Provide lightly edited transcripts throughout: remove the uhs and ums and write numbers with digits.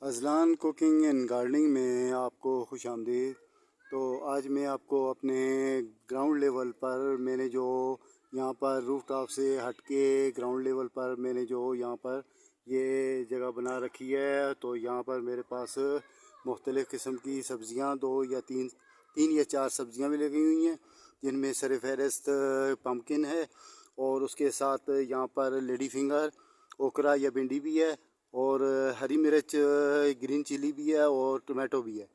Azlan cooking and gardening में आपको खुश आमदीद। तो आज मैं आपको अपने ग्राउंड लेवल पर मैंने जो यहाँ पर रूफ टॉप से हट के ग्राउंड लेवल पर मैंने जो यहाँ पर ये जगह बना रखी है, तो यहाँ पर मेरे पास मुख्तलिफ़ किस्म की सब्ज़ियाँ दो या तीन या चार सब्ज़ियाँ भी लगी हुई हैं, जिनमें सरफ़हरिस्त पम्पकिन है और उसके साथ यहाँ पर लेडी फिंगर, ओकरा या भिंडी भी है और हरी मिर्च, ग्रीन चिली भी है और टमाटो भी है।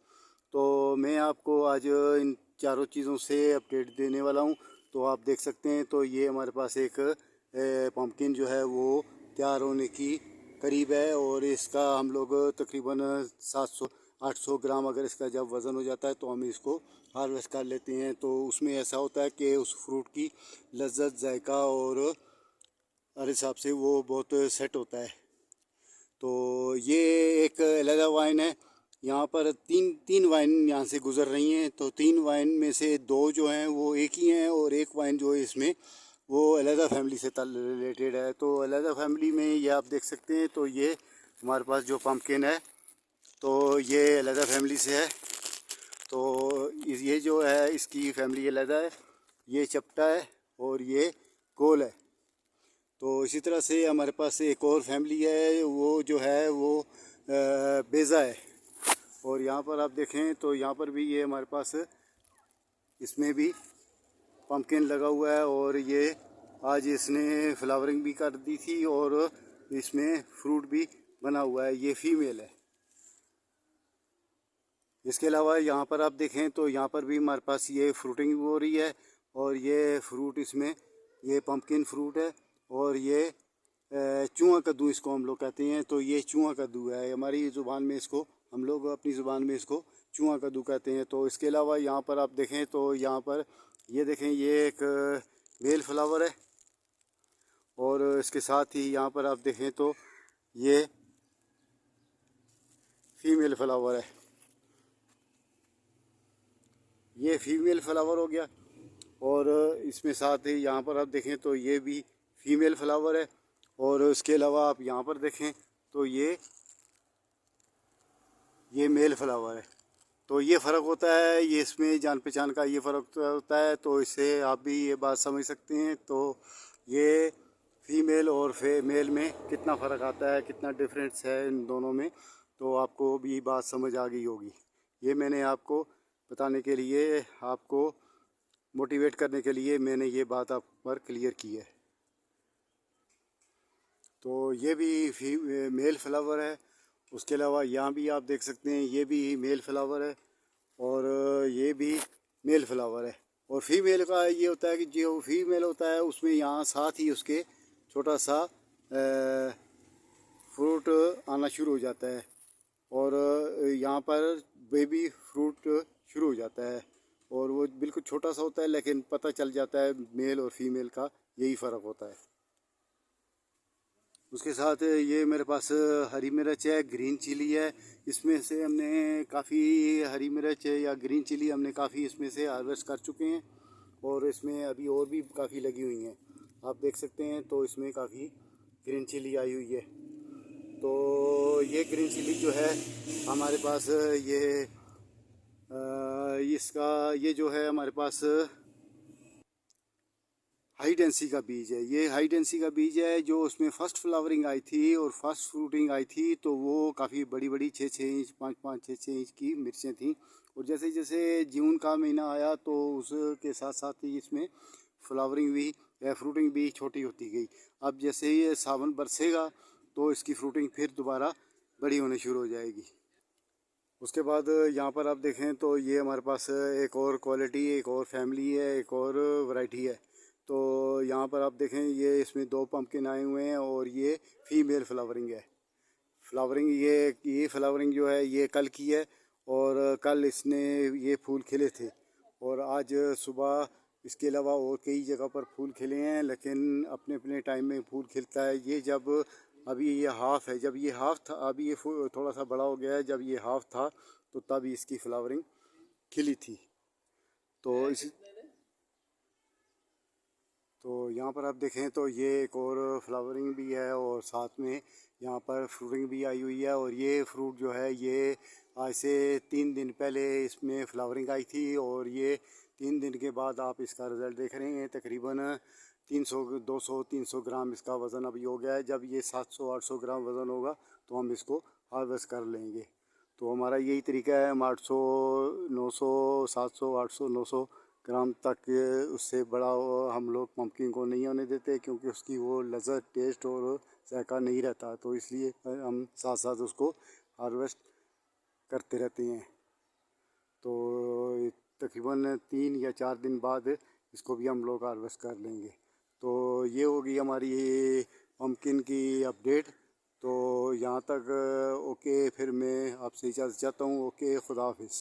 तो मैं आपको आज इन चारों चीज़ों से अपडेट देने वाला हूँ। तो आप देख सकते हैं, तो ये हमारे पास एक पम्पकिन जो है वो तैयार होने की करीब है और इसका हम लोग तकरीबन 700-800 ग्राम अगर इसका जब वज़न हो जाता है तो हम इसको हार्वेस्ट कर लेते हैं। तो उसमें ऐसा होता है कि उस फ्रूट की लज्जत, जायका और हर हिसाब से वो बहुत सेट होता है। तो ये एक अलहदा वाइन है। यहाँ पर तीन वाइन यहाँ से गुज़र रही हैं, तो तीन वाइन में से दो जो हैं वो एक ही हैं और एक वाइन जो है इसमें वो अलहदा फैमिली से रिलेटेड है। तो अलहदा फैमिली में ये आप देख सकते हैं, तो ये हमारे पास जो पम्पकिन है तो ये अलहदा फैमिली से है। तो ये जो है इसकी फैमिली अलहदा है, ये चपटा है और ये गोल है। तो इसी तरह से हमारे पास एक और फैमिली है, वो जो है वो बेज़ा है। और यहाँ पर आप देखें तो यहाँ पर भी ये हमारे पास इसमें भी पम्पकिन लगा हुआ है और ये आज इसने फ्लावरिंग भी कर दी थी और इसमें फ्रूट भी बना हुआ है। ये फीमेल है। इसके अलावा यहाँ पर आप देखें तो यहाँ पर भी हमारे पास ये फ्रूटिंग हो रही है और ये फ्रूट इसमें ये पम्पकिन फ्रूट है और ये चूहा कद्दू इसको हम लोग कहते हैं। तो ये चूहा कद्दू है हमारी ज़ुबान में, इसको हम लोग अपनी ज़ुबान में इसको चूहा कद्दू कहते हैं। तो इसके अलावा यहाँ पर आप देखें तो यहाँ पर ये देखें, ये एक बेल फ्लावर है और इसके साथ ही यहाँ पर आप देखें तो ये फीमेल फ्लावर है। ये फीमेल फ्लावर हो गया और इसमें साथ ही यहाँ पर आप देखें तो ये भी फीमेल फ्लावर है और इसके अलावा आप यहाँ पर देखें तो ये मेल फ्लावर है। तो ये फ़र्क होता है, ये इसमें जान पहचान का ये फ़र्क होता है। तो इससे आप भी ये बात समझ सकते हैं। तो ये फीमेल और मेल में कितना फ़र्क आता है, कितना डिफरेंस है इन दोनों में, तो आपको भी बात समझ आ गई होगी। ये मैंने आपको बताने के लिए, आपको मोटिवेट करने के लिए मैंने ये बात आप पर क्लियर की है। तो ये भी मेल फ्लावर है। उसके अलावा यहाँ भी आप देख सकते हैं, ये भी मेल फ्लावर है और ये भी मेल फ्लावर है। और फीमेल का ये होता है कि जो फीमेल होता है उसमें यहाँ साथ ही उसके छोटा सा फ्रूट आना शुरू हो जाता है और यहाँ पर बेबी फ्रूट शुरू हो जाता है और वो बिल्कुल छोटा सा होता है, लेकिन पता चल जाता है मेल और फीमेल का यही फ़र्क होता है। उसके साथ ये मेरे पास हरी मिर्च है, ग्रीन चिली है। इसमें से हमने काफ़ी हरी मिर्च या ग्रीन चिली हमने काफ़ी इसमें से हार्वेस्ट कर चुके हैं और इसमें अभी और भी काफ़ी लगी हुई हैं, आप देख सकते हैं। तो इसमें काफ़ी ग्रीन चिली आई हुई है। तो ये ग्रीन चिली जो है हमारे पास ये इसका ये जो है हमारे पास हाई डेंसी का बीज है। ये हाई डेंसी का बीज है जो उसमें फ़र्स्ट फ्लावरिंग आई थी और फर्स्ट फ्रूटिंग आई थी, तो वो काफ़ी बड़ी बड़ी 6-6 इंच 5-5 6-6 इंच की मिर्चें थी। और जैसे जैसे जून का महीना आया तो उसके साथ साथ ही इसमें फ्लावरिंग भी या फ्रूटिंग भी छोटी होती गई। अब जैसे ही ये सावन बरसेगा तो इसकी फ्रूटिंग फिर दोबारा बड़ी होने शुरू हो जाएगी। उसके बाद यहाँ पर आप देखें तो ये हमारे पास एक और क्वालिटी, एक और फैमिली है, एक और वैरायटी है। तो यहाँ पर आप देखें, ये इसमें दो पम्पकिन आए हुए हैं और ये फीमेल फ्लावरिंग है। फ्लावरिंग ये फ्लावरिंग जो है ये कल की है और कल इसने ये फूल खिले थे और आज सुबह इसके अलावा और कई जगह पर फूल खिले हैं, लेकिन अपने अपने टाइम में फूल खिलता है। ये जब अभी ये हाफ़ है, जब ये हाफ़ था, अभी ये थोड़ा सा बड़ा हो गया है, जब ये हाफ़ था तो तब इसकी फ्लावरिंग खिली थी। तो इसी तो यहाँ पर आप देखें तो ये एक और फ्लावरिंग भी है और साथ में यहाँ पर फ्रूटिंग भी आई हुई है। और ये फ्रूट जो है ये आज से 3 दिन पहले इसमें फ्लावरिंग आई थी और ये 3 दिन के बाद आप इसका रिज़ल्ट देख रहे हैं। तकरीबन 300 200 300 ग्राम इसका वज़न अभी हो गया है। जब ये 700 800 ग्राम वज़न होगा तो हम इसको हार्वेस्ट कर लेंगे। तो हमारा यही तरीका है, हम 800 900 700 800 900 ग्राम तक, उससे बड़ा हम लोग पम्पकिन को नहीं होने देते, क्योंकि उसकी वो लज़्ज़त टेस्ट और जायका नहीं रहता। तो इसलिए हम साथ साथ उसको हार्वेस्ट करते रहते हैं। तो तकरीबन 3 या 4 दिन बाद इसको भी हम लोग हार्वेस्ट कर लेंगे। तो ये होगी हमारी पम्पकिन की अपडेट। तो यहाँ तक ओके, फिर मैं आपसे इजाज़त चाहता हूँ। ओके, खुदा हाफिज़।